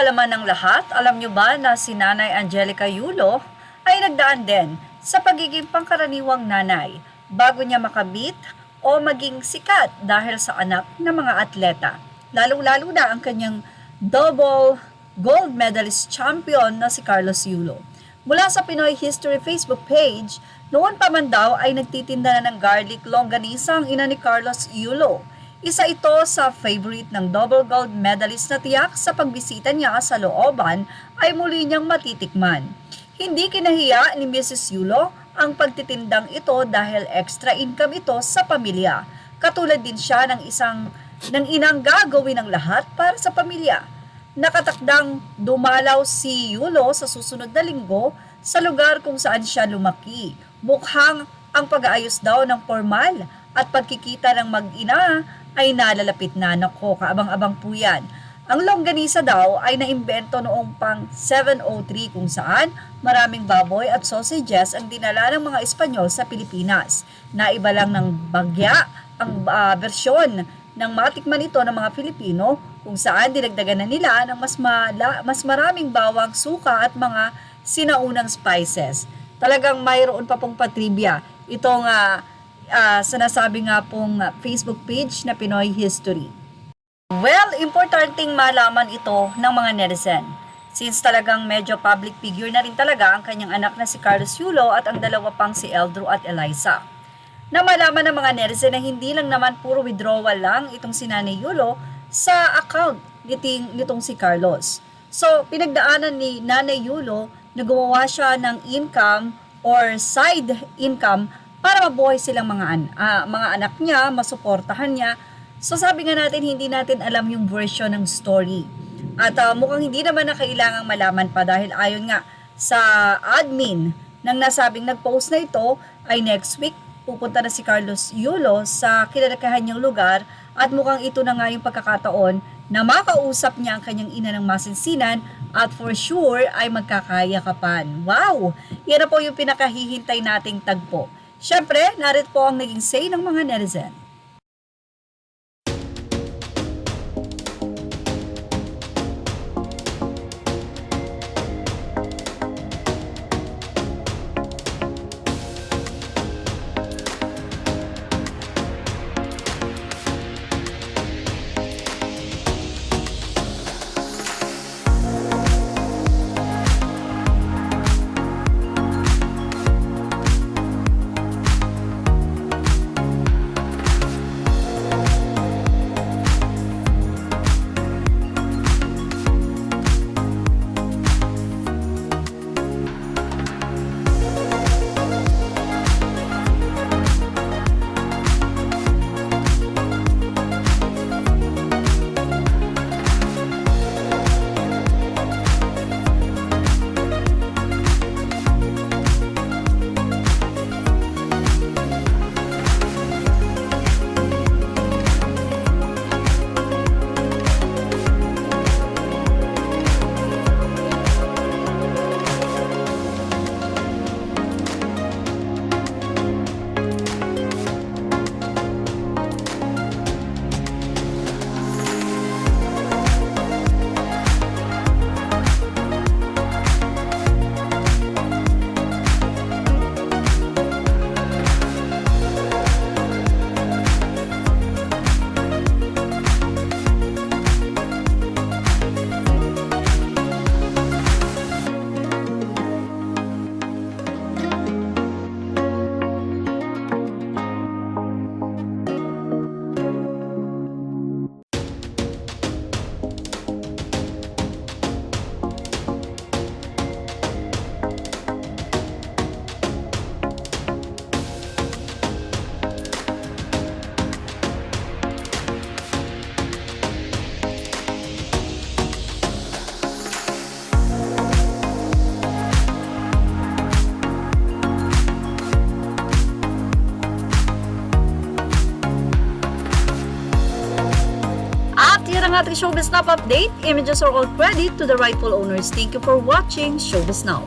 kaalaman ng lahat, alam nyo ba na si Nanay Angelica Yulo ay nagdaan din sa pagiging pangkaraniwang nanay bago niya makabit o maging sikat dahil sa anak ng mga atleta. Lalong-lalo na ang kanyang double gold medalist champion na si Carlos Yulo. Mula sa Pinoy History Facebook page, noon pa man daw ay nagtitinda na ng garlic longganisa ang ina ni Carlos Yulo. Isa ito sa favorite ng double gold medalist na tiyak sa pagbisita niya sa looban ay muli niyang matitikman. Hindi kinahiya ni Mrs. Yulo ang pagtitindang ito dahil extra income ito sa pamilya. Katulad din siya ng inang gagawin ang lahat para sa pamilya. Nakatakdang dumalaw si Yulo sa susunod na linggo sa lugar kung saan siya lumaki. Mukhang ang pag-aayos daw ng formal at pagkikita ng mag-ina ay nalalapit na. Nako, kaabang-abang po yan. Ang longganisa daw ay naimbento noong pang 703 kung saan maraming baboy at sausages ang dinala ng mga Espanyol sa Pilipinas. Naiba lang ng bagya ang bersyon ng matikman ito ng mga Pilipino kung saan dinagdagan na nila ng mas maraming bawang, suka at mga sinaunang spices. Talagang mayroon pa pong patribya itong sinasabi nga pong Facebook page na Pinoy History. Well, importanteng malaman ito ng mga netizen. Since talagang medyo public figure na rin talaga ang kanyang anak na si Carlos Yulo at ang dalawa pang si Eldro at Eliza. Na malaman ng mga netizen na hindi lang naman puro withdrawal lang itong si Nanay Yulo sa account nitong si Carlos. So, pinagdaanan ni Nanay Yulo na gumawa siya ng income or side income para mabuhay silang mga anak niya, masuportahan niya. So sabi nga natin, hindi natin alam yung version ng story. At mukhang hindi naman na kailangang malaman pa dahil ayon nga sa admin ng nasabing nag-post na ito ay next week pupunta na si Carlos Yulo sa kinalakahan niyang lugar at mukhang ito na nga yung pagkakataon na makausap niya ang kanyang ina ng masinsinan at for sure ay magkakayakapan. Wow! Yan na po yung pinakahihintay nating tagpo. Siyempre, narito po ang naging say ng mga netizen. Ang ating Showbiz Now update, images are all credit to the rightful owners. Thank you for watching Showbiz Now.